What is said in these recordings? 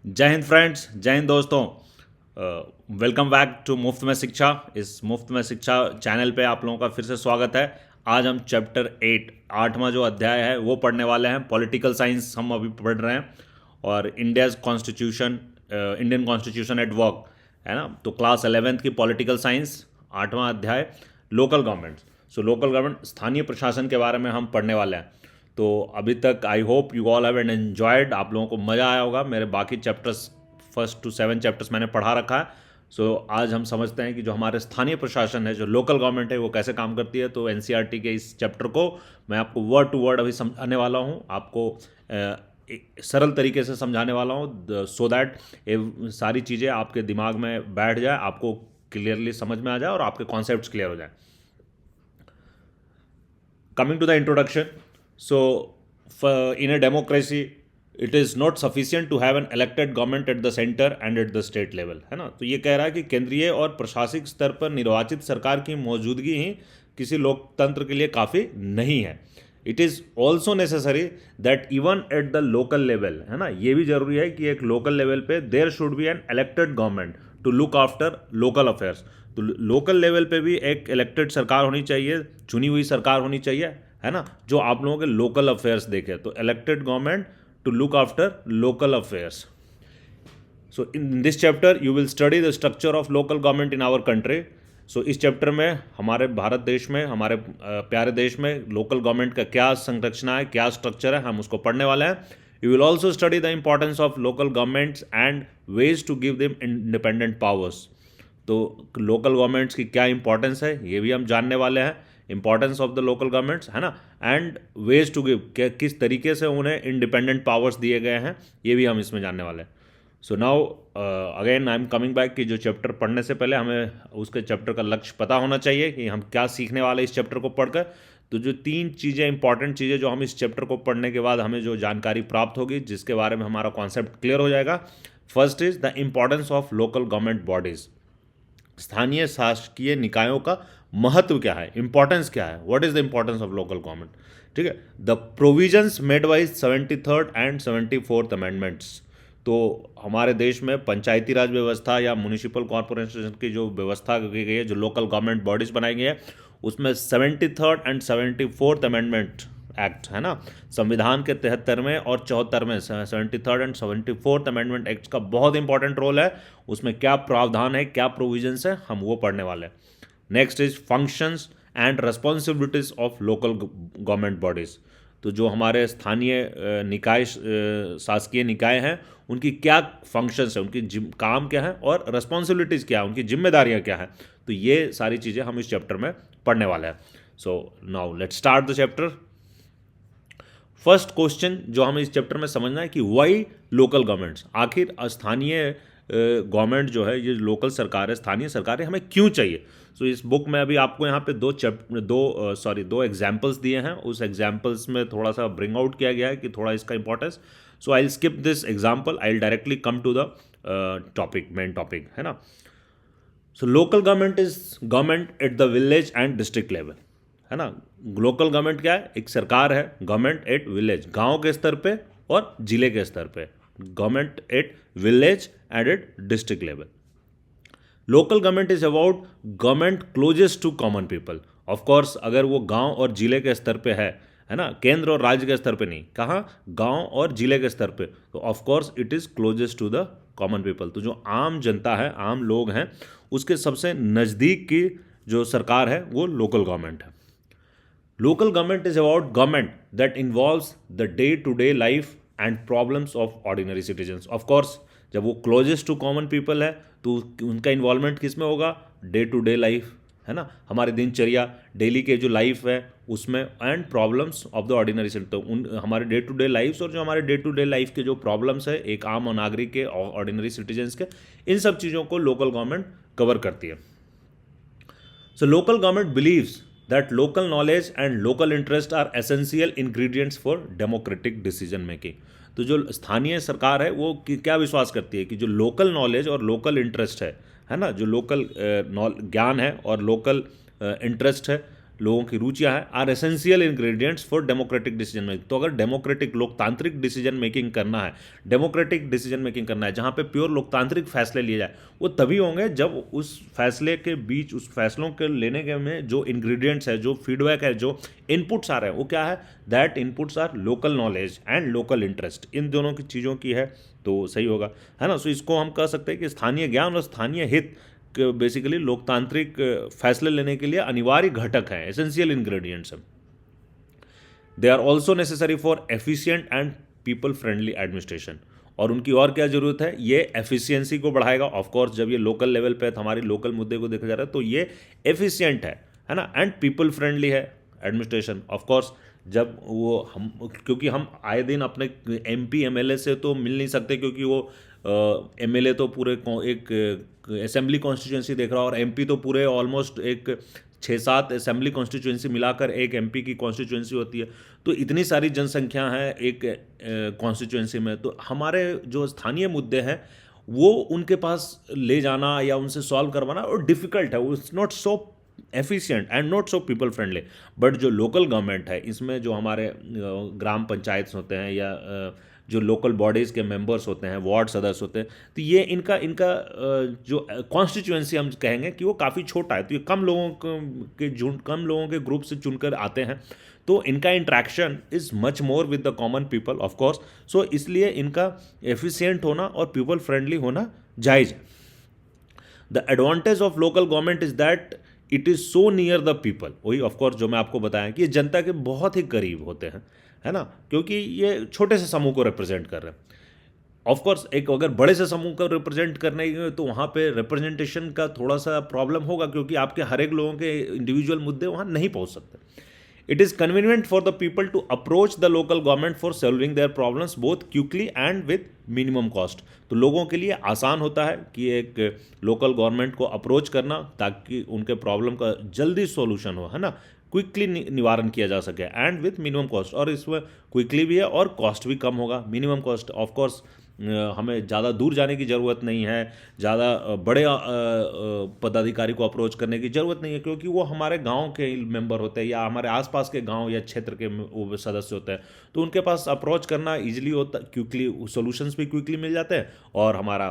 जय हिंद फ्रेंड्स, जय हिंद दोस्तों। वेलकम बैक टू मुफ्त में शिक्षा। इस मुफ्त में शिक्षा चैनल पे आप लोगों का फिर से स्वागत है। आज हम चैप्टर 8 आठवां जो अध्याय है वो पढ़ने वाले हैं। पॉलिटिकल साइंस हम अभी पढ़ रहे हैं और India's constitution, Indian constitution at work है ना। तो क्लास 11th की पॉलिटिकल साइंस आठवां अध्याय लोकल गवर्नमेंट। सो लोकल गवर्नमेंट स्थानीय प्रशासन के बारे में हम पढ़ने वाले हैं। तो अभी तक I hope you all have and enjoyed, आप लोगों को मज़ा आया होगा। मेरे बाकी चैप्टर्स 1 to 7 चैप्टर्स मैंने पढ़ा रखा है। सो आज हम समझते हैं कि जो हमारे स्थानीय प्रशासन है, जो लोकल गवर्नमेंट है, वो कैसे काम करती है। तो एनसीईआरटी के इस चैप्टर को मैं आपको वर्ड टू वर्ड अभी समझाने वाला हूँ, आपको एक सरल तरीके से समझाने वाला हूँ, सो दैट ये सारी चीज़ें आपके दिमाग में बैठ जाए, आपको क्लियरली समझ में आ जाए और आपके कॉन्सेप्ट्स क्लियर हो जाए। Coming to the introduction, so in a democracy it is not sufficient to have an elected government at the center and at the state level, है ना। तो ये कह रहा है कि केंद्रीय और प्रशासनिक स्तर पर निर्वाचित सरकार की मौजूदगी ही किसी लोकतंत्र के लिए काफ़ी नहीं है। It is also necessary that even at the local level, है ना, ये भी जरूरी है कि एक लोकल लेवल पे there should be an elected government to look after local affairs. तो लोकल लेवल पे भी एक इलेक्टेड सरकार होनी चाहिए, चुनी हुई सरकार होनी चाहिए, है ना, जो आप लोगों के लोकल अफेयर्स देखे। तो elected government to look after local affairs. So in this chapter you will study the structure of local government in our country. So इस चैप्टर में हमारे भारत देश में, हमारे प्यारे देश में लोकल गवर्नमेंट का क्या संरचना है, क्या स्ट्रक्चर है, हम उसको पढ़ने वाले हैं। You will also study the importance of local governments and ways to give them independent powers. तो लोकल गवर्नमेंट्स की क्या इंपॉर्टेंस है ये भी हम जानने वाले हैं, importance of the local governments, है ना, एंड वेज टू गिव, किस तरीके से उन्हें इंडिपेंडेंट पावर्स दिए गए हैं, ये भी हम इसमें जानने वाले हैं। So now again I am coming back कि जो चैप्टर पढ़ने से पहले हमें उसके चैप्टर का लक्ष्य पता होना चाहिए कि हम क्या सीखने वाले इस चैप्टर को पढ़कर। तो जो 3 चीज़ें, इंपॉर्टेंट चीज़ें जो हम इस चैप्टर को पढ़ने के बाद हमें जो जानकारी प्राप्त होगी, जिसके बारे में हमारा कॉन्सेप्ट क्लियर हो जाएगा। First is the importance of local government bodies. स्थानीय शासकीय निकायों का महत्व क्या है, इंपॉर्टेंस क्या है, what is the importance of local government. ठीक है, the provisions made by 73rd एंड 74th अमेंडमेंट्स। तो हमारे देश में पंचायती राज व्यवस्था या म्यूनिसिपल कॉरपोरेशन की जो व्यवस्था की गई है, जो लोकल गवर्नमेंट बॉडीज बनाई गई है, उसमें 73rd एंड 74th अमेंडमेंट एक्ट, है ना, संविधान के 73वें और 74वें, 73rd एंड 74th अमेंडमेंट एक्ट का बहुत इंपॉर्टेंट रोल है। उसमें क्या प्रावधान है, क्या प्रोविजंस है, हम वो पढ़ने वाले हैं। Next is functions and responsibilities of local government bodies. तो जो हमारे स्थानीय निकाय, शासकीय निकाय हैं, उनकी क्या फंक्शंस है, उनकी काम क्या है और रेस्पॉन्सिबिलिटीज़ क्या है, उनकी जिम्मेदारियां क्या है। तो ये सारी चीज़ें हम इस चैप्टर में पढ़ने वाले हैं। So now let's start the chapter. First question जो हमें इस चैप्टर में समझना है कि वाई लोकल गवर्नमेंट्स, आखिर स्थानीय गवर्नमेंट जो है, ये लोकल सरकार है, स्थानीय सरकार है, हमें क्यों चाहिए। सो इस बुक में अभी आपको यहाँ पे दो एग्जाम्पल्स दिए हैं। उस एग्जाम्पल्स में थोड़ा सा ब्रिंग आउट किया गया है कि थोड़ा इसका importance. So I will skip this example, I will directly come to the topic, main topic, है ना। So local government is government at the village and district level, है ना। लोकल गवर्नमेंट क्या है, एक सरकार है, गवर्नमेंट एट विलेज, गांव के स्तर पे और जिले के स्तर पे, government at village and at district level. Local government is about government closest to common people. Of course अगर वो गांव और जिले के स्तर पे है ना, केंद्र और राज्य के स्तर पे नहीं, कहाँ, गांव और जिले के स्तर पे, तो of course it is closest to the common people. तो जो आम जनता है, आम लोग हैं, उसके सबसे नज़दीक की जो सरकार है वो लोकल गवर्नमेंट है। Local government is about government that involves the day to day life and problems of ordinary citizens. Of course जब वो क्लोजेस्ट टू कॉमन पीपल है तो उनका इन्वॉल्वमेंट किस में होगा, डे टू डे लाइफ, है ना, हमारी दिनचर्या, डेली के जो लाइफ है उसमें, and problems of the ordinary citizen. तो उन हमारे डे टू डे लाइफ्स और जो हमारे डे टू डे लाइफ के जो प्रॉब्लम्स है एक आम नागरिक के, ऑर्डिनरी सिटीजन्स के, इन सब चीज़ों को लोकल गवर्नमेंट कवर करती है। So local government believes that local knowledge and local interest are essential ingredients for democratic decision making। तो जो स्थानीय सरकार है वो क्या विश्वास करती है कि जो लोकल नॉलेज और लोकल इंटरेस्ट है ना, जो लोकल ज्ञान है और लोकल इंटरेस्ट है, लोगों की रुचियां हैं, are essential ingredients for democratic decision making. तो अगर डेमोक्रेटिक लोकतांत्रिक डिसीजन मेकिंग करना है, डेमोक्रेटिक डिसीजन मेकिंग करना है जहां पे प्योर लोकतांत्रिक फैसले लिए जाए, वो तभी होंगे जब उस फैसले के बीच, उस फैसलों के लेने के में जो इंग्रेडिएंट्स है, जो फीडबैक है, जो इनपुट्स आ रहे हैं, वो क्या है, that inputs are local knowledge and local interest. इन दोनों की चीज़ों की है तो सही होगा, है ना। सो इसको हम कह सकते हैं कि स्थानीय ज्ञान और स्थानीय हित बेसिकली लोकतांत्रिक फैसले लेने के लिए अनिवार्य घटक हैं, एसेंशियल इंग्रेडिएंट्स हैं। They are also necessary for efficient and people friendly administration. और उनकी और क्या जरूरत है, ये एफिशिएंसी को बढ़ाएगा। ऑफकोर्स जब ये लोकल लेवल पे हमारी लोकल मुद्दे को देखा जा रहा है तो ये एफिशिएंट है ना, एंड पीपल फ्रेंडली है एडमिनिस्ट्रेशन। ऑफकोर्स जब वो हम, क्योंकि हम आए दिन अपने एमपी एमएलए से तो मिल नहीं सकते, क्योंकि वो एमएलए तो पूरे एक असेंबली कॉन्स्टिट्यूंसी देख रहा है, और एमपी तो पूरे ऑलमोस्ट एक 6-7 असेंबली कॉन्स्टिट्यूंसी मिलाकर एक एमपी की कॉन्स्टिट्यूंसी होती है। तो इतनी सारी जनसंख्या है एक कॉन्स्टिट्यूंसी में, तो हमारे जो स्थानीय मुद्दे हैं वो उनके पास ले जाना या उनसे सॉल्व करवाना और डिफ़िकल्ट है, it's not so efficient and not so people friendly. But जो लोकल गवर्नमेंट है, इसमें जो हमारे ग्राम पंचायत होते हैं या जो लोकल बॉडीज़ के मेंबर्स होते हैं, वार्ड सदस्य होते हैं, तो ये इनका इनका जो कॉन्स्टिट्यूएंसी हम कहेंगे कि वो काफ़ी छोटा है, तो ये कम लोगों कम लोगों के ग्रुप से चुनकर आते हैं, तो इनका interaction is much more with the common people of course. So इसलिए इनका एफिशिएंट होना और पीपल फ्रेंडली होना जायज़ है। The advantage of local government is that it is so near the people. वही ऑफकोर्स जो मैं आपको बताया कि ये जनता के बहुत ही करीब होते हैं, है ना, क्योंकि ये छोटे से समूह को रिप्रेजेंट कर रहे हैं। ऑफकोर्स एक अगर बड़े से समूह को रिप्रेजेंट करने के तो वहाँ पे रिप्रेजेंटेशन का थोड़ा सा प्रॉब्लम होगा, क्योंकि आपके हर एक लोगों के इंडिविजुअल मुद्दे वहाँ नहीं पहुँच सकते। It is convenient for the people to approach the local government for solving their problems both quickly and with minimum cost. तो लोगों के लिए आसान होता है कि एक लोकल गवर्नमेंट को अप्रोच करना, ताकि उनके प्रॉब्लम का जल्दी सॉल्यूशन हो, है ना, क्विकली निवारण किया जा सके, एंड विथ मिनिमम कॉस्ट। और इसमें क्विकली भी है और कॉस्ट भी कम होगा, मिनिमम कॉस्ट। ऑफ कोर्स हमें ज़्यादा दूर जाने की ज़रूरत नहीं है, ज़्यादा बड़े पदाधिकारी को अप्रोच करने की ज़रूरत नहीं है, क्योंकि वो हमारे गांव के मेंबर होते हैं या हमारे आसपास के गांव या क्षेत्र के वो सदस्य होते हैं, तो उनके पास अप्रोच करना ईजिली होता, क्विकली सॉल्यूशंस भी क्विकली मिल जाते हैं, और हमारा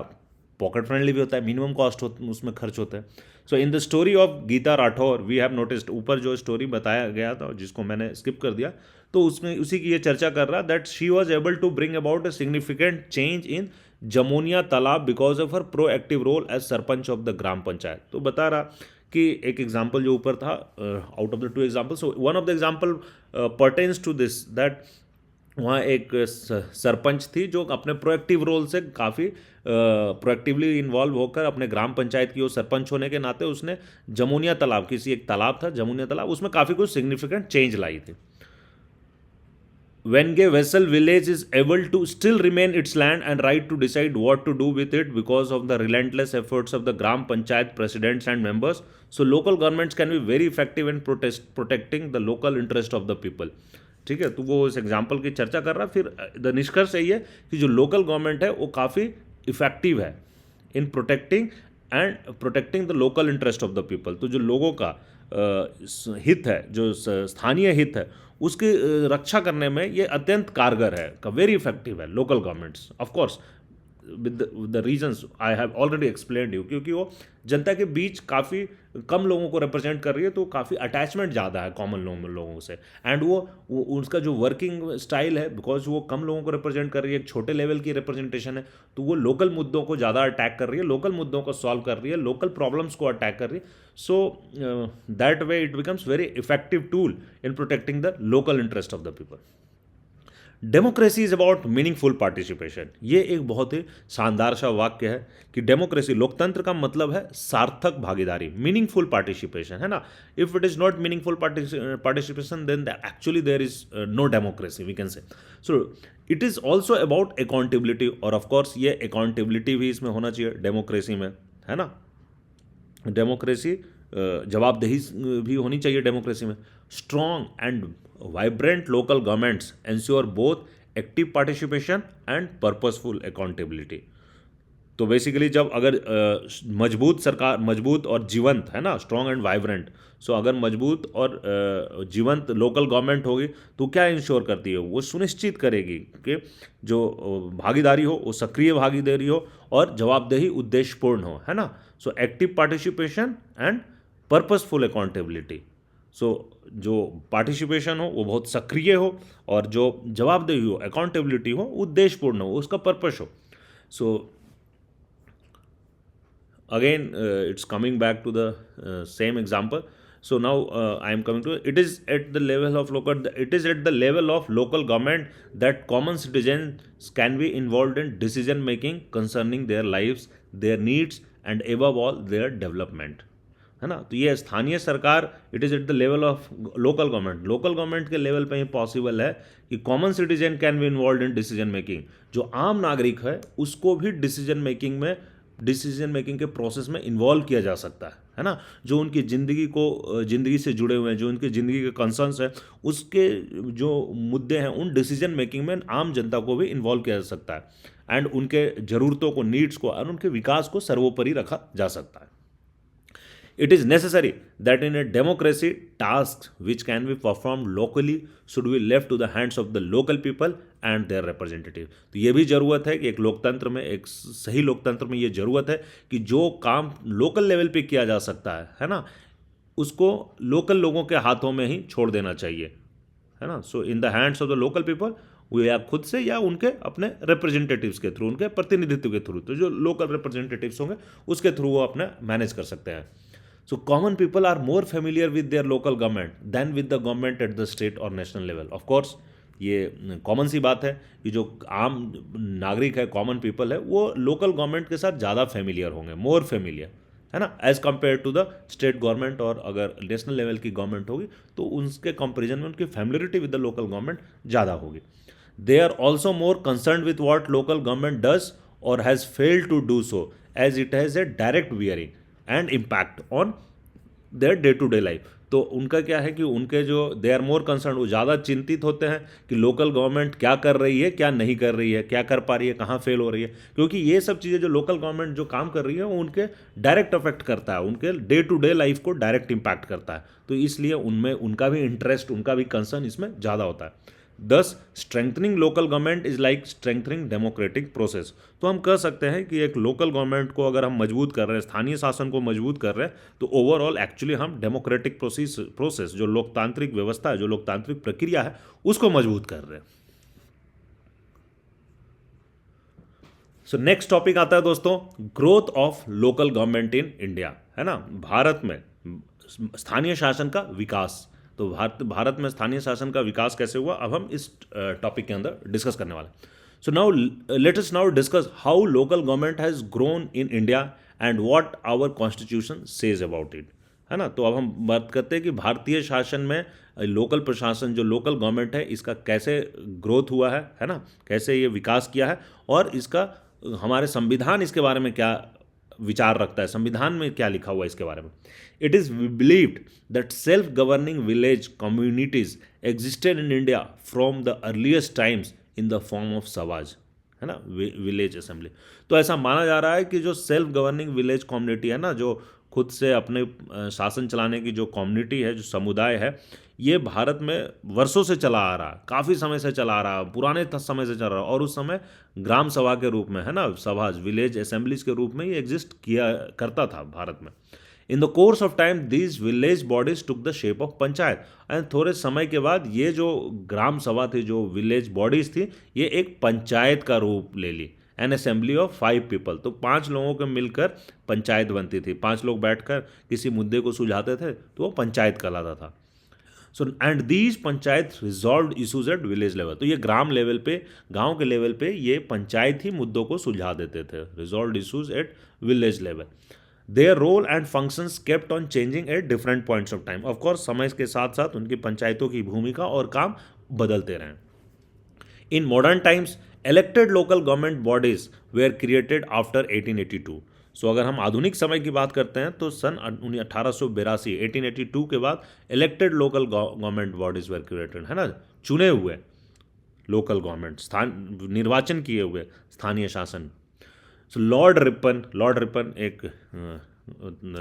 पॉकेट फ्रेंडली भी होता है, मिनिमम कॉस्ट उसमें खर्च होता है। So in the story of Geeta Rathore we have noticed, ऊपर जो स्टोरी बताया गया था जिसको मैंने स्किप कर दिया, तो उसमें उसी की ये चर्चा कर रहा that she was able to bring about a significant change in Jamonia तालाब because of her proactive role as sarpanch of the gram panchayat. तो बता रहा कि एक एग्जाम्पल जो ऊपर था, out of the 2 example, so one of the example pertains to this that वहाँ एक सरपंच थी जो अपने प्रोएक्टिव रोल से काफ़ी प्रोएक्टिवली इन्वॉल्व होकर अपने ग्राम पंचायत की, वो सरपंच होने के नाते उसने जमुनिया तालाब, किसी एक तालाब था जमुनिया तालाब, उसमें काफ़ी कुछ सिग्निफिकेंट चेंज लाई थी। When a vessel village is able to still remain its land and right to decide what to do with it because of the relentless efforts of the Gram Panchayat presidents and members, so local governments can be very effective in protecting the local interest of the people. ठीक है, तो वो इस example की चर्चा कर रहा, फिर द निष्कर्ष यही है कि जो लोकल गवर्नमेंट है वो काफ़ी इफेक्टिव है in protecting the local interest of the people. तो जो लोगों का हित है, जो स्थानीय हित है, उसकी रक्षा करने में ये अत्यंत कारगर है, वेरी इफेक्टिव है local governments. Of course with the reasons I have already explained you, क्योंकि वो जनता के बीच काफ़ी कम लोगों को रिप्रेजेंट कर रही है, तो काफ़ी अटैचमेंट ज़्यादा है कॉमन लोगों से, एंड वो उसका जो वर्किंग स्टाइल है, बिकॉज वो कम लोगों को रिप्रेजेंट कर रही है, एक छोटे लेवल की रिप्रेजेंटेशन है, तो वो लोकल मुद्दों को ज़्यादा अटैक कर रही है, लोकल मुद्दों को सॉल्व कर रही है, लोकल प्रॉब्लम्स को अटैक कर रही है। So that way it becomes very effective tool in protecting the local interest of the people. Democracy is about meaningful participation. ये एक बहुत ही शानदार सा वाक्य है कि डेमोक्रेसी, लोकतंत्र का मतलब है सार्थक भागीदारी, मीनिंगफुल पार्टिसिपेशन, है ना। If it is not meaningful participation then actually there is no democracy, we can say. So it is also about accountability, और ऑफकोर्स ये अकाउंटेबिलिटी भी इसमें होना चाहिए डेमोक्रेसी में, है ना। डेमोक्रेसी जवाबदेही भी होनी चाहिए डेमोक्रेसी में। Strong and vibrant local governments ensure both active participation and purposeful accountability. तो बेसिकली जब अगर मजबूत सरकार, मजबूत और जीवंत है ना, स्ट्रॉन्ग एंड वाइब्रेंट, सो अगर मजबूत और जीवंत लोकल गवर्नमेंट होगी तो क्या इंश्योर करती है, वो सुनिश्चित करेगी कि जो भागीदारी हो वो सक्रिय भागीदारी हो और जवाबदेही उद्देश्यपूर्ण हो, है ना। So active participation and purposeful accountability. So जो पार्टिसिपेशन हो वो बहुत सक्रिय हो और जो जवाबदेही हो, अकाउंटेबिलिटी हो, उद्देश्यपूर्ण हो, उसका पर्पस हो। सो again it's coming back to the same example. So now I am coming to it is at the level of local, it is at the level of local government that common citizens can be involved in decision making concerning their lives, their needs and above all their development, है ना। तो ये स्थानीय सरकार, it is at the level of local government, local government के level पे ही possible है कि common citizen can be involve in decision making, जो आम नागरिक है उसको भी डिसीजन मेकिंग के प्रोसेस में इन्वॉल्व किया जा सकता है ना। जो उनकी ज़िंदगी से जुड़े हुए हैं, जो उनकी ज़िंदगी के कंसर्न्स हैं, उसके जो मुद्दे हैं, उन डिसीजन मेकिंग में आम जनता को भी इन्वॉल्व किया जा सकता है एंड उनके ज़रूरतों को, नीड्स को और उनके विकास को सर्वोपरि रखा जा सकता है। It is necessary that in a democracy, tasks which can be performed locally should be left to the hands of the local people and their representative. तो ये भी ज़रूरत है कि एक लोकतंत्र में, एक सही लोकतंत्र में ये ज़रूरत है कि जो काम लोकल लेवल पे किया जा सकता है ना, उसको लोकल लोगों के हाथों में ही छोड़ देना चाहिए, है ना। So in the hands of the local people, वो या खुद से या उनके अपने रिप्रेजेंटेटिव्स के थ्रू, उनके प्रतिनिधित्व के थ्रू, तो जो लोकल रिप्रेजेंटेटिव्स होंगे उसके थ्रू वो अपने मैनेज कर सकते हैं। So common people are more familiar with their local government than with the government at the state or national level. Of course, ये कॉमन सी बात है कि जो आम नागरिक है, कॉमन पीपल है, वो लोकल गवर्नमेंट के साथ ज़्यादा फेमिलियर होंगे, मोर फेमिलियर, है ना, as compare to the state government. और अगर नेशनल लेवल की गवर्नमेंट होगी तो उसके कंपेरिजन में उनकी familiarity with the local government ज़्यादा होगी। They are also more concern with what local government does और has failed to do so, as it has a direct bearing and impact on their day to day life. तो उनका क्या है कि उनके जो दे आर मोर कंसर्न, वो ज़्यादा चिंतित होते हैं कि लोकल गवर्नमेंट क्या कर रही है, क्या नहीं कर रही है, क्या कर पा रही है, कहाँ फेल हो रही है, क्योंकि ये सब चीज़ें जो लोकल गवर्नमेंट जो काम कर रही है वो उनके डायरेक्ट अफेक्ट करता है, उनके डे टू डे लाइफ को डायरेक्ट इम्पैक्ट करता है। तो इसलिए उनमें उनका भी इंटरेस्ट, उनका भी कंसर्न इसमें ज़्यादा होता है। दस strengthening local government is like strengthening democratic process. तो हम कह सकते हैं कि एक लोकल गवर्नमेंट को अगर हम मजबूत कर रहे हैं, स्थानीय शासन को मजबूत कर रहे हैं, तो ओवरऑल एक्चुअली हम डेमोक्रेटिक प्रोसेस जो लोकतांत्रिक व्यवस्था है, जो लोकतांत्रिक प्रक्रिया है, उसको मजबूत कर रहे हैं। सो नेक्स्ट टॉपिक आता है दोस्तों, growth of local government in India, है ना। भारत में स्थानीय शासन का विकास, तो भारत में स्थानीय शासन का विकास कैसे हुआ, अब हम इस टॉपिक के अंदर डिस्कस करने वाले हैं। So now let us now discuss how local government has grown in India and what our constitution says about it, है ना। तो अब हम बात करते हैं कि भारतीय शासन में लोकल प्रशासन, जो लोकल गवर्नमेंट है, इसका कैसे ग्रोथ हुआ है ना, कैसे ये विकास किया है और इसका हमारे संविधान इसके बारे में क्या विचार रखता है, संविधान में क्या लिखा हुआ है इसके बारे में। It is believed that self governing village communities existed in India from the earliest times in the form of सवाज, है ना, विलेज असेंबली। तो ऐसा माना जा रहा है कि जो सेल्फ गवर्निंग विलेज कम्युनिटी है ना, जो खुद से अपने शासन चलाने की जो कम्युनिटी है, जो समुदाय है, ये भारत में वर्षों से चला आ रहा है, काफ़ी समय से चला आ रहा है, पुराने समय से चल रहा है। और उस समय ग्राम सभा के रूप में, है ना, सभाज, विलेज असेंबलीज के रूप में ये एग्जिस्ट किया करता था भारत में। In the course of time these village bodies took the shape of panchayat, and थोड़े समय के बाद ये जो ग्राम सभा थी, जो विलेज बॉडीज थी, ये एक पंचायत का रूप ले ली। एन असेंबली ऑफ 5 पीपल, तो 5 लोगों के मिलकर पंचायत बनती थी। 5 लोग बैठकर किसी मुद्दे को सुलझाते थे तो वो पंचायत कहलाता था। So and these panchayat resolve issues at village level, तो ये ग्राम लेवल पे, गांव के लेवल पे ये पंचायत ही मुद्दों को सुलझा देते थे, resolve issues at village level. Their role and functions kept on changing at different points of time, of course समय के साथ साथ उनकी पंचायतों की भूमिका और काम बदलते रहे। In modern times elected local government bodies were created after 1882। So अगर हम आधुनिक समय की बात करते हैं तो सन 1882 1882 के बाद elected local government bodies were created, है ना, चुने हुए लोकल गवर्नमेंट, निर्वाचन किए हुए स्थानीय शासन। सो लॉर्ड रिपन एक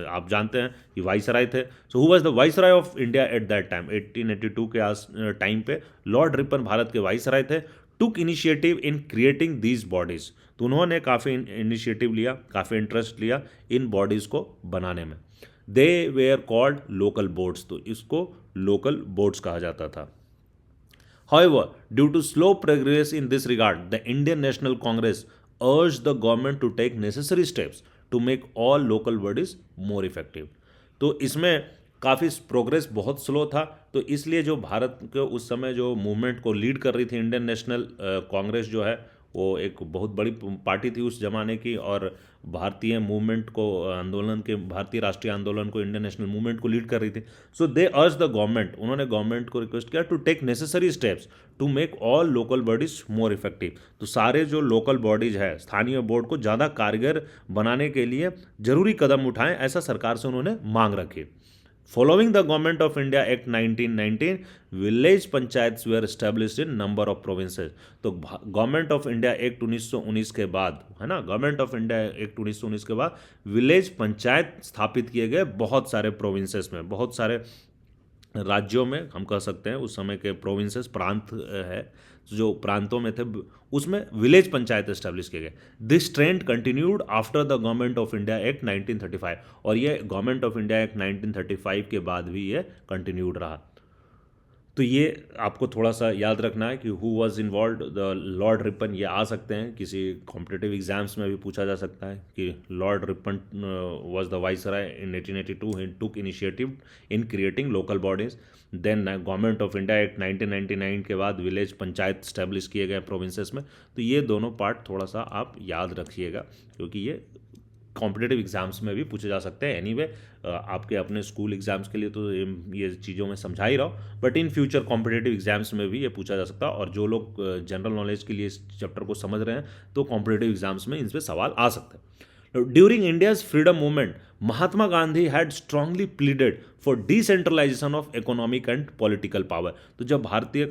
आप जानते हैं कि वाइसराय थे. So who was the viceroy of India at that time, 1882 के आस टाइम पे लॉर्ड रिपन भारत के वाइसराय थे. Took initiative in creating these bodies, तो उन्होंने काफ़ी इनिशिएटिव लिया, काफ़ी इंटरेस्ट लिया इन बॉडीज़ को बनाने में. दे वेयर कॉल्ड लोकल बोर्ड्स, तो इसको लोकल बोर्ड्स कहा जाता था. However, due to slow progress in this regard, the Indian National Congress urged the government to take necessary steps to make all local bodies more effective. तो इसमें काफ़ी progress बहुत slow था, तो इसलिए जो भारत के उस समय जो मूवमेंट को लीड कर रही थी इंडियन नेशनल कांग्रेस जो है, वो एक बहुत बड़ी पार्टी थी उस जमाने की, और भारतीय मूवमेंट को आंदोलन के भारतीय राष्ट्रीय आंदोलन को इंडियन नेशनल मूवमेंट को लीड कर रही थी. So they urge the government, उन्होंने गवर्नमेंट को रिक्वेस्ट किया to take necessary steps to make all local bodies more effective. तो सारे जो लोकल बॉडीज है, स्थानीय बोर्ड को ज़्यादा कारगर बनाने के लिए जरूरी कदम उठाएं, ऐसा सरकार से उन्होंने मांग रखी. Following the Government of India Act 1919, village panchayat were established in number of provinces. तो गवर्नमेंट ऑफ इंडिया एक्ट 1919 के बाद, है ना, गवर्नमेंट ऑफ इंडिया एक्ट 1919 के बाद विलेज पंचायत स्थापित किए गए बहुत सारे प्रोविंसेस में, बहुत सारे राज्यों में, हम कह सकते हैं उस समय के प्रोविंसेस, प्रांत है, जो प्रांतों में थे उसमें विलेज पंचायत एस्टेब्लिश किए गए. This trend continued after the government of India act 1935, और ये गवर्नमेंट ऑफ इंडिया एक्ट 1935 के बाद भी ये कंटिन्यूड रहा. तो ये आपको थोड़ा सा याद रखना है कि who was involve the Lord Ripon. ये आ सकते हैं किसी कॉम्पिटिटिव एग्जाम्स में भी पूछा जा सकता है कि lord Ripon was the viceroy in 1882, he took initiative in creating local bodies. Then government of India act 1999 के बाद विलेज पंचायत स्टैब्लिश किए गए प्रोविंसेस में. तो ये दोनों पार्ट थोड़ा सा आप याद रखिएगा, क्योंकि ये कॉम्पिटेटिव एग्जाम्स में भी पूछे जा सकते हैं. एनीवे आपके अपने स्कूल एग्जाम्स के लिए तो ये चीज़ों में समझा ही रहा हूँ, but in future competitive exams में भी ये पूछा जा सकता है. और जो लोग जनरल नॉलेज के लिए इस चैप्टर को समझ रहे हैं, तो कॉम्पिटेटिव एग्जाम्स में इन पर सवाल आ सकते हैं. During India's freedom movement, Mahatma Gandhi had strongly pleaded for decentralisation of economic and political power. तो जब भारतीय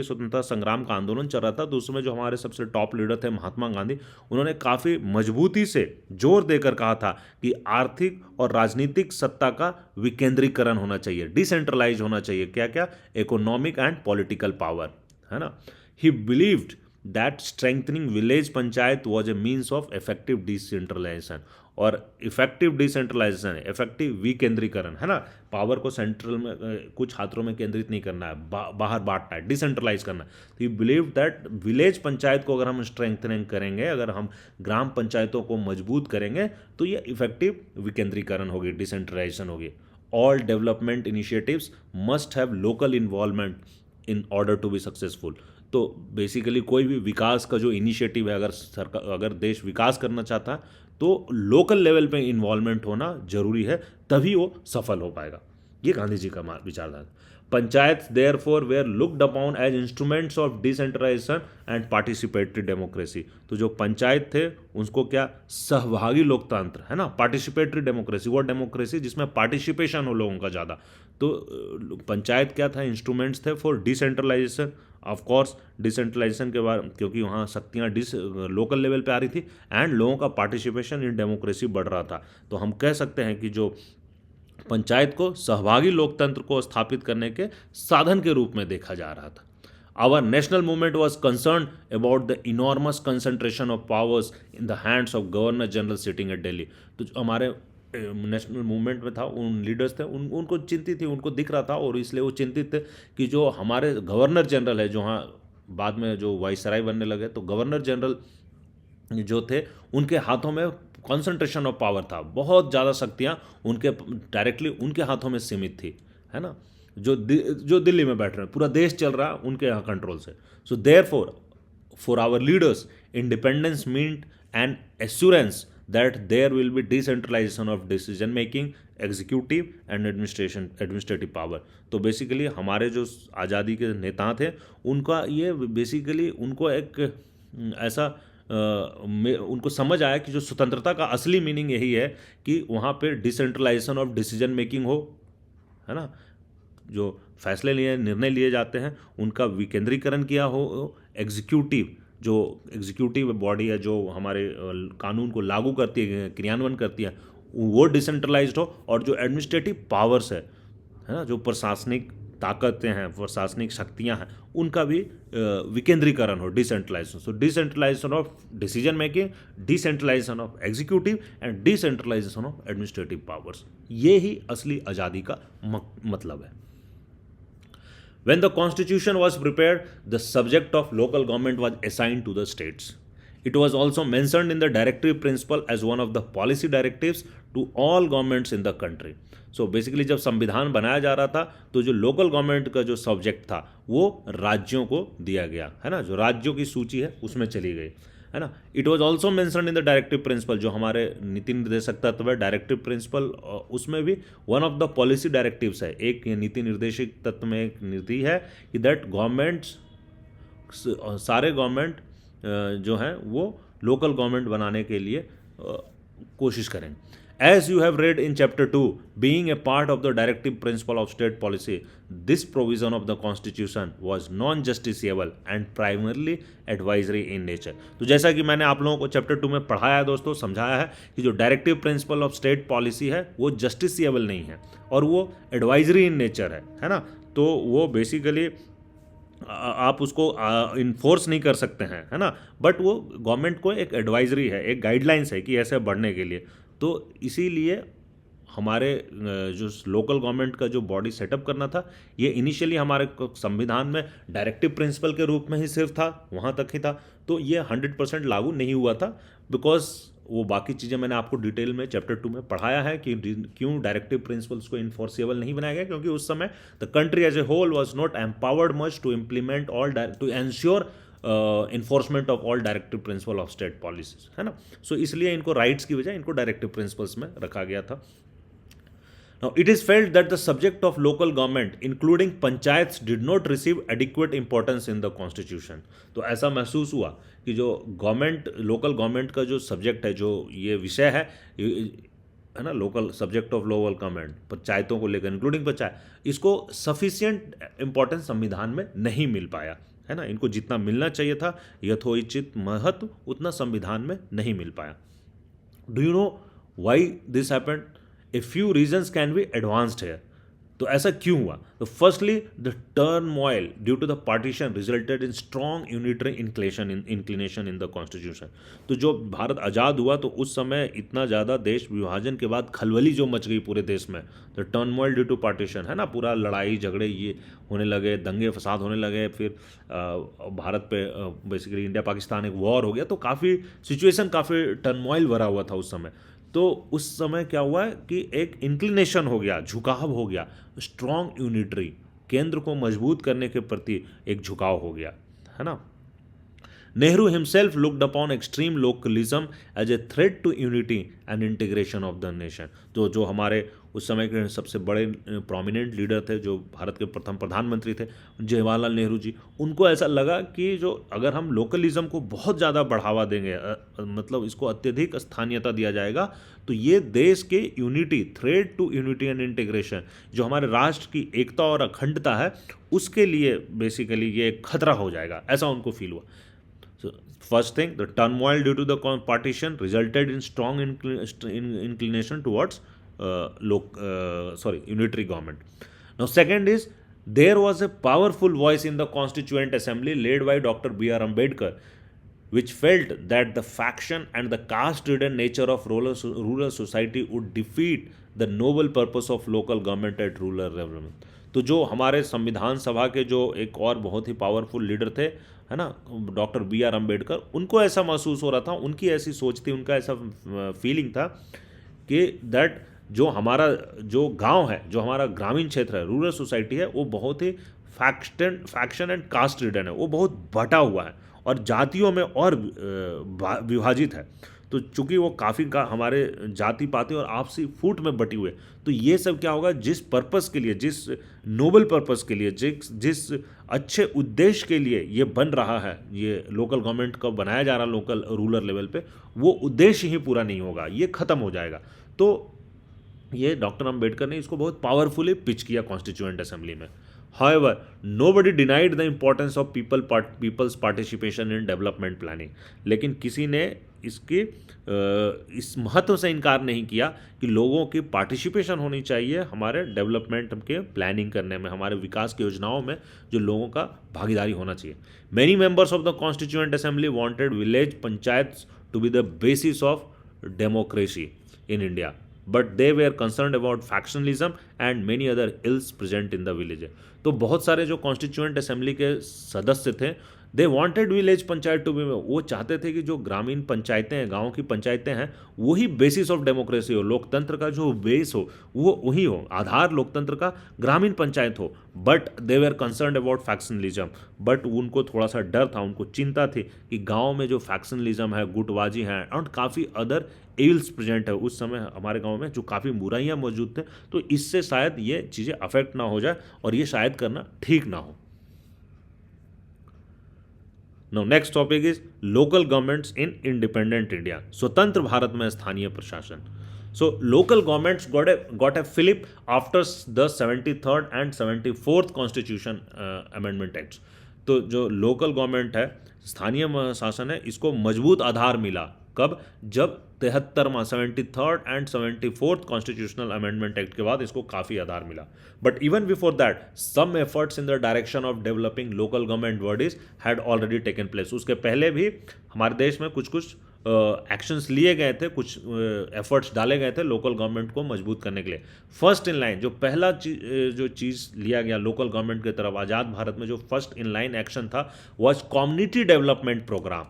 स्वतंत्रता संग्राम का आंदोलन चल रहा था, तो उसमें जो हमारे सबसे टॉप लीडर थे महात्मा गांधी, उन्होंने काफ़ी मजबूती से जोर देकर कहा था कि आर्थिक और राजनीतिक सत्ता का विकेंद्रीकरण होना चाहिए, डिसेंट्रलाइज होना चाहिए. क्या क्या? इकोनॉमिक एंड पॉलिटिकल पावर, है ना. ही believed that strengthening village panchayat was a means of effective decentralization. और इफेक्टिव डिसेंट्रलाइजेशन, इफेक्टिव विकेंद्रीकरण, है ना, पावर को सेंट्रल में कुछ हाथों में केंद्रित नहीं करना है, बाहर बांटना है, डिसेंट्रलाइज करना है. तो you believe that village panchayat को अगर हम स्ट्रेंथनिंग करेंगे, अगर हम ग्राम पंचायतों को मजबूत करेंगे, तो ये इफेक्टिव विकेंद्रीकरण होगी, डिसेंट्रलाइजेशन होगी. All development initiatives must have local involvement in order to be successful. तो बेसिकली कोई भी विकास का जो इनिशिएटिव है, अगर देश विकास करना चाहता है, तो लोकल लेवल पे इन्वॉल्वमेंट होना जरूरी है, तभी वो सफल हो पाएगा. ये गांधी जी का विचारधारा. Panchayat therefore were looked upon as instruments of decentralisation and participatory democracy. तो जो पंचायत थे उसको क्या, सहभागी लोकतंत्र, है ना, पार्टिसिपेटरी डेमोक्रेसी, वो डेमोक्रेसी जिसमें पार्टिसिपेशन हो लोगों का ज़्यादा. तो पंचायत क्या था, इंस्ट्रूमेंट्स थे for decentralisation. Of course decentralisation के बाद, क्योंकि वहाँ शक्तियाँ लोकल लेवल पे आ रही थी, एंड लोगों का पार्टिसिपेशन इन डेमोक्रेसी बढ़ रहा था. तो हम कह सकते हैं कि जो पंचायत को सहभागी लोकतंत्र को स्थापित करने के साधन के रूप में देखा जा रहा था. Our national movement was concerned about the enormous concentration of powers in the hands of Governor General sitting at Delhi. तो जो हमारे नेशनल मूवमेंट में था, उन लीडर्स थे, उनको चिंतित थी, उनको दिख रहा था, और इसलिए वो चिंतित थे कि जो हमारे गवर्नर जनरल है, जो हाँ बाद में जो वाइसराय बनने लगे, तो गवर्नर जनरल जो थे उनके हाथों में कॉन्सेंट्रेशन ऑफ पावर था, बहुत ज़्यादा शक्तियाँ उनके डायरेक्टली उनके हाथों में सीमित थी, है ना. जो दिल्ली में बैठ रहे हैं, पूरा देश चल रहा है उनके यहाँ कंट्रोल से. So therefore for our leaders independence meant an assurance that there will be decentralisation of decision making, executive and administrative power. तो बेसिकली हमारे जो आज़ादी के नेता थे, उनका ये बेसिकली उनको एक ऐसा उनको समझ आया कि जो स्वतंत्रता का असली मीनिंग यही है कि वहाँ पे डिसेंट्रलाइजेशन ऑफ डिसीजन मेकिंग हो, है ना, जो फैसले निर्णय लिए जाते हैं उनका विकेंद्रीकरण किया हो, एग्जीक्यूटिव जो एग्जीक्यूटिव बॉडी है, जो हमारे कानून को लागू करती है, क्रियान्वयन करती है, वो डिसेंट्रलाइज्ड हो, और जो एडमिनिस्ट्रेटिव पावर्स है ना, जो प्रशासनिक ताकतें हैं, प्रशासनिक शक्तियां हैं, उनका भी विकेंद्रीकरण हो, decentralisation. So decentralisation of decision making, decentralisation of executive and decentralisation of administrative powers, ये ही असली आज़ादी का मतलब है। When the constitution was prepared, the subject of local government was assigned to the states. It was also mentioned in the directive principle as one of the policy directives to all governments in the country. So basically जब संविधान बनाया जा रहा था तो जो local government का जो सब्जेक्ट था वो राज्यों को दिया गया, है ना, जो राज्यों की सूची है उसमें चली गई, है ना। It was also mentioned in the directive principle, जो हमारे नीति निर्देशक तत्व है डायरेक्टिव प्रिंसिपल, उसमें भी one of the policy directives है, एक नीति निर्देशक तत्व में एक नीति है कि दैट गवर्नमेंट्स, सारे गवर्नमेंट जो हैं वो लोकल गवर्नमेंट बनाने के लिए कोशिश करें। As you have read in chapter 2, being a part of the directive principle of state policy, this provision of the constitution was non-justiciable and primarily advisory in nature. तो जैसा कि मैंने आप लोगों को चैप्टर 2 में पढ़ाया है दोस्तों, समझाया है कि जो directive principle of state policy है वो जस्टिसिएबल नहीं है और वो एडवाइजरी इन नेचर है ना। तो वो बेसिकली आप उसको इन्फोर्स नहीं कर सकते हैं, है ना, बट वो गवर्नमेंट को एक एडवाइजरी है, एक गाइडलाइंस है कि ऐसे बढ़ने के लिए। तो इसीलिए हमारे जो लोकल गवर्नमेंट का जो बॉडी सेटअप करना था, ये इनिशियली हमारे संविधान में डायरेक्टिव प्रिंसिपल के रूप में ही सिर्फ था, वहाँ तक ही था। तो ये 100% लागू नहीं हुआ था, बिकॉज वो बाकी चीज़ें मैंने आपको डिटेल में चैप्टर 2 में पढ़ाया है कि क्यों डायरेक्टिव प्रिंसिपल्स को इन्फोर्सेबल नहीं बनाया गया, क्योंकि उस समय the country as a whole was not empowered much to implement all to ensure enforcement of all directive principle of state policies, है ना। सो इसलिए इनको राइट्स की बजाय इनको डायरेक्टिव प्रिंसिपल्स में रखा गया था। Now, it is felt that the subject of local government, including panchayats, did not receive adequate importance in the constitution. तो ऐसा महसूस हुआ कि जो गवर्नमेंट, लोकल गवर्नमेंट का जो सब्जेक्ट है, जो ये विषय है ना, local subject of local government, पंचायतों को लेकर इंक्लूडिंग पंचायत, इसको सफिशिएंट इंपॉर्टेंस संविधान में नहीं मिल पाया, है ना। इनको जितना मिलना चाहिए था यथोचित महत्व, उतना संविधान में नहीं मिल पाया। Do you know why this happened? A few reasons can be advanced here. तो ऐसा क्यों हुआ? तो firstly the turmoil due to the partition resulted in strong unitary inclination in the constitution. तो जो भारत आज़ाद हुआ तो उस समय इतना ज़्यादा देश विभाजन के बाद खलबली जो मच गई पूरे देश में, तो टर्मोइल ड्यू टू पार्टीशन, है ना, पूरा लड़ाई झगड़े ये होने लगे, दंगे फसाद होने लगे, फिर भारत पे बेसिकली इंडिया पाकिस्तान एक वॉर हो गया, तो काफ़ी सिचुएशन काफ़ी टर्मोइल भरा हुआ था उस समय। तो उस समय क्या हुआ कि एक इंक्लिनेशन हो गया, झुकाव हो गया, स्ट्रॉन्ग यूनिटरी, केंद्र को मजबूत करने के प्रति एक झुकाव हो गया, है ना। Nehru himself looked upon extreme localism as a threat to unity and integration of the nation. तो जो हमारे उस समय के सबसे बड़े प्रोमिनेंट लीडर थे, जो भारत के प्रथम प्रधानमंत्री थे, जवाहरलाल नेहरू जी, उनको ऐसा लगा कि जो अगर हम लोकलिज्म को बहुत ज़्यादा बढ़ावा देंगे, मतलब इसको अत्यधिक स्थानीयता दिया जाएगा, तो ये देश के unity, threat to unity and integration, जो हमारे राष्ट्र की एकता और अखंडता है, उसके लिए बेसिकली ये एक खतरा हो जाएगा, ऐसा उनको फील हुआ। So, first thing, the turmoil due to the partition resulted in strong inclination towards unitary government. Now, second is there was a powerful voice in the Constituent Assembly led by Dr. B.R. Ambedkar, which felt that the faction and the caste-ridden nature of rural society would defeat the noble purpose of local government at rural development. तो जो हमारे संविधान सभा के जो एक और बहुत ही पावरफुल लीडर थे, है ना, डॉक्टर बी आर अम्बेडकर, उनको ऐसा महसूस हो रहा था, उनकी ऐसी सोच थी, उनका ऐसा फीलिंग था कि दैट जो हमारा जो गांव है, जो हमारा ग्रामीण क्षेत्र है, रूरल सोसाइटी है, वो बहुत ही फैक्शन एंड कास्ट रिडन है, वो बहुत बटा हुआ है और जातियों में और विभाजित है। तो चूंकि वो काफ़ी हमारे जाति पाति और आपसी फूट में बटी हुए, तो ये सब क्या होगा, जिस पर्पस के लिए, जिस नोबल पर्पस के लिए, जिस अच्छे उद्देश्य के लिए ये बन रहा है, ये लोकल गवर्नमेंट का बनाया जा रहा लोकल रूरल लेवल पे, वो उद्देश्य ही पूरा नहीं होगा, ये ख़त्म हो जाएगा। तो ये डॉक्टर अम्बेडकर ने इसको बहुत पावरफुली पिच किया कॉन्स्टिट्यूएंट असेंबली में। However, nobody denied the importance of people's participation in development planning. लेकिन किसी ने इसकी इस महत्व से इनकार नहीं किया कि लोगों की पार्टिसिपेशन होनी चाहिए हमारे डेवलपमेंट के प्लानिंग करने में, हमारे विकास की योजनाओं में जो लोगों का भागीदारी होना चाहिए. Many members of the Constituent Assembly wanted village panchayats to be the basis of democracy in India. But they were concerned about factionalism and many other ills present in the village. तो बहुत सारे जो constituent assembly के सदस्य थे, they wanted village panchayat to be, वो चाहते थे कि जो ग्रामीण पंचायतें हैं, गांव की पंचायतें हैं, वही बेसिस ऑफ डेमोक्रेसी हो, लोकतंत्र का जो बेस हो वो वही हो, आधार लोकतंत्र का ग्रामीण पंचायत हो. But they were concern about factionalism. But उनको थोड़ा सा डर था, उनको चिंता थी कि गाँव में जो फैक्शनलिज्म है, गुटबाजी है और काफ़ी अदर एल्स प्रेजेंट है, उस समय हमारे गांव में जो काफ़ी बुराइयां मौजूद थे, तो इससे शायद ये चीज़ें अफेक्ट ना हो जाए और ये शायद करना ठीक ना हो. Now next topic is local governments in independent India. स्वतंत्र भारत में स्थानीय प्रशासन. So local governments got a fillip after the 73rd and 74th Constitution Amendment Acts. तो जो लोकल गवर्नमेंट है, स्थानीय शासन है, इसको मजबूत आधार मिला. कब? जब 73वां 73rd एंड 74th कॉन्स्टिट्यूशनल अमेंडमेंट एक्ट के बाद इसको काफ़ी आधार मिला. But even before that some efforts in the direction of developing local government bodies had already taken place. उसके पहले भी हमारे देश में कुछ कुछ एक्शंस लिए गए थे, कुछ एफर्ट्स डाले गए थे लोकल गवर्नमेंट को मजबूत करने के लिए. फर्स्ट इन लाइन जो पहला जो चीज़ लिया गया लोकल गवर्नमेंट की तरफ आज़ाद भारत में, जो फर्स्ट इन लाइन एक्शन था was community development programme,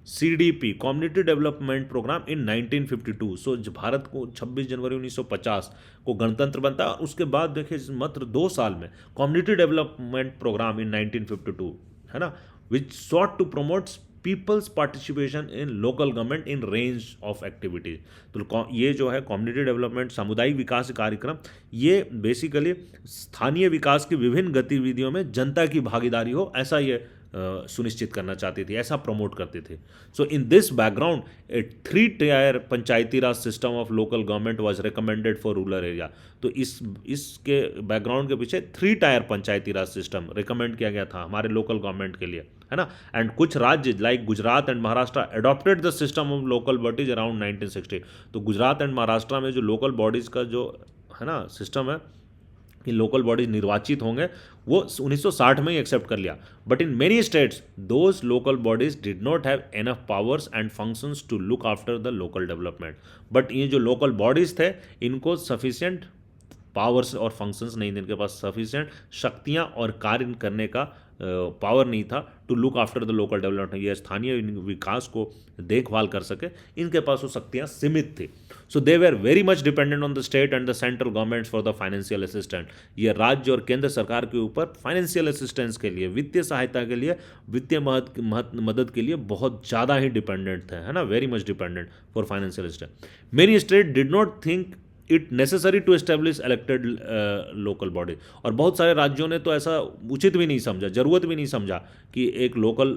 CDP, community development programme in 1952. So Bharat को 26 जनवरी 1950 को गणतंत्र बनता है. उसके बाद देखिए मात्र 2 साल में कम्युनिटी डेवलपमेंट प्रोग्राम इन 1952, है ना, which sought to promote people's participation in local government in range of activities. तो ये जो है कम्युनिटी डेवलपमेंट सामुदायिक विकास कार्यक्रम, ये बेसिकली स्थानीय विकास की विभिन्न गतिविधियों में जनता की भागीदारी हो, ऐसा ये सुनिश्चित करना चाहती थी, ऐसा प्रमोट करते थे. So in this background a 3-tier panchayati raj system of local government was recommended for rural area. तो इसके बैकग्राउंड के पीछे 3-tier panchayati raj system recommend किया गया था हमारे लोकल गवर्नमेंट के लिए, है ना. एंड कुछ राज्य like Gujarat and Maharashtra adopted the system of local bodies around 1960. तो गुजरात एंड महाराष्ट्र में जो लोकल बॉडीज का जो है ना सिस्टम है कि लोकल बॉडीज निर्वाचित होंगे, वो 1960 में ही एक्सेप्ट कर लिया. But in many states those local bodies did not have enough powers and functions to look after the local development. But ये जो लोकल बॉडीज थे, इनको सफिशिएंट पावर्स और फंक्शंस नहीं थे, इनके पास सफिशिएंट शक्तियाँ और कार्य करने का पावर नहीं था to look after the local development. ये स्थानीय विकास को देखभाल कर सके, इनके पास वो शक्तियाँ सीमित थी. So they were very much dependent on the state and the central governments for the financial assistant. ये राज्य और केंद्र सरकार के ऊपर फाइनेंशियल असिस्टेंस के लिए, वित्तीय सहायता के लिए, वित्तीय मदद के लिए बहुत ज़्यादा ही डिपेंडेंट थे, है ना, very much dependent for financial assistance. Many state did not think it necessary to establish elected local body. और बहुत सारे राज्यों ने तो ऐसा उचित भी नहीं समझा, ज़रूरत भी नहीं समझा कि एक लोकल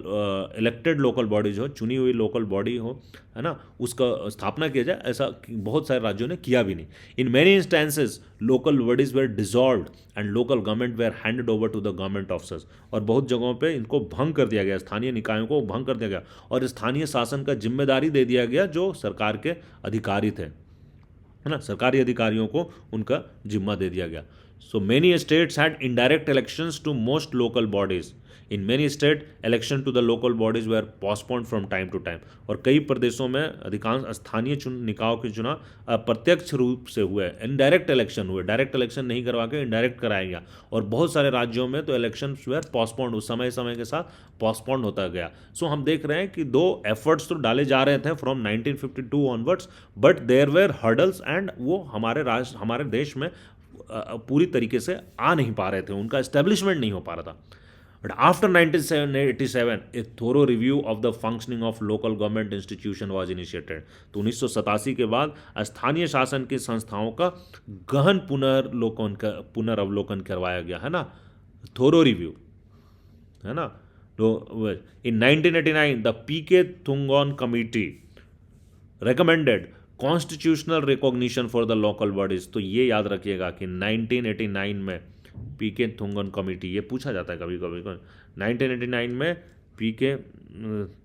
इलेक्टेड लोकल बॉडीज हो, चुनी हुई लोकल बॉडी हो, है ना, उसका स्थापना किया जाए, ऐसा बहुत सारे राज्यों ने किया भी नहीं. In many instances local bodies were dissolved and local government were handed over to the government officers. और बहुत जगहों पे इनको भंग कर दिया गया, स्थानीय निकायों को भंग कर दिया गया और स्थानीय शासन का जिम्मेदारी दे दिया गया जो सरकार के अधिकारी थे, है ना, सरकारी अधिकारियों को उनका जिम्मा दे दिया गया. So many states had indirect elections to most local bodies. In many state election to the local bodies were postponed from time to time. और कई प्रदेशों में अधिकांश स्थानीय निकायों के चुनाव अप्रत्यक्ष रूप से हुए, इनडायरेक्ट इलेक्शन हुए, डायरेक्ट इलेक्शन नहीं करवा के इनडायरेक्ट कराया गया. और बहुत सारे राज्यों में तो इलेक्शन वेर पोस्टपोन्ड, उस समय समय के साथ पोस्टपोन्ड होता गया. सो हम देख रहे हैं कि 2 एफर्ट्स तो डाले जा रहे थे from 1952 onwards, but there were hurdles and वो हमारे देश में पूरी तरीके से आ नहीं पा रहे थे, उनका एस्टेब्लिशमेंट नहीं हो पा रहा था. But after 1987, a thorough review of the functioning of local government institution was initiated. तो 1987 के बाद स्थानीय शासन की संस्थाओं का गहन पुनर्अवलोकन करवाया गया, है ना, थोरो रिव्यू, है ना. तो in 1989, the P.K. Thungon Committee recommended constitutional recognition for the local bodies. तो ये याद रखिएगा कि 1989 में पीके थुंगन कमेटी, ये पूछा जाता है कभी कभी। 1989 में पीके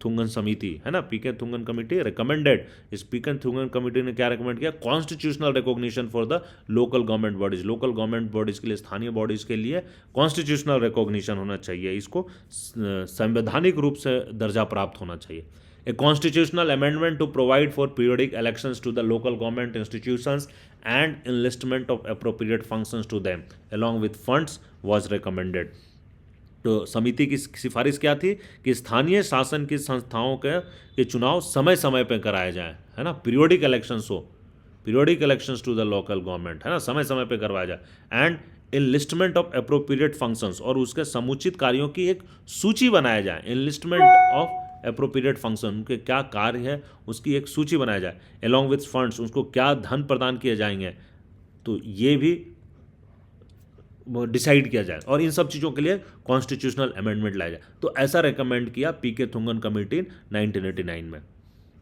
थुंगन समिति है ना, पीके थुंगन कमेटी रिकमेंडेड, इस पीके थुंगन कमेटी ने क्या रिकमेंड किया, constitutional recognition for the local government bodies, local government bodies के लिए, स्थानीय बॉडीज के लिए कॉन्स्टिट्यूशनल रिकॉग्निशन होना चाहिए, इसको संवैधानिक रूप से दर्जा प्राप्त होना चाहिए। A constitutional amendment to provide for periodic elections to the local government institutions and enlistment of appropriate functions to them along with funds was recommended। तो समिति की सिफारिश क्या थी कि स्थानीय शासन की संस्थाओं के चुनाव समय समय पर कराए जाए, है ना, पीरियोडिक इलेक्शंस हो, periodic elections to the local government, है ना, समय समय पे करवाया जाए, and enlistment of appropriate functions, और उसके समुचित कार्यों की एक सूची बनाया जाए, इनलिस्टमेंट ऑफ अप्रोप्रिएट फंक्शन, उनके क्या कार्य है उसकी एक सूची बनाया जाए, अलॉन्ग विथ फंड्स, उसको क्या धन प्रदान किए जाएंगे, तो ये भी डिसाइड किया जाए, और इन सब चीज़ों के लिए कॉन्स्टिट्यूशनल अमेंडमेंट लाया जाए। तो ऐसा रेकमेंड किया पीके थुंगन कमेटी 1989 में।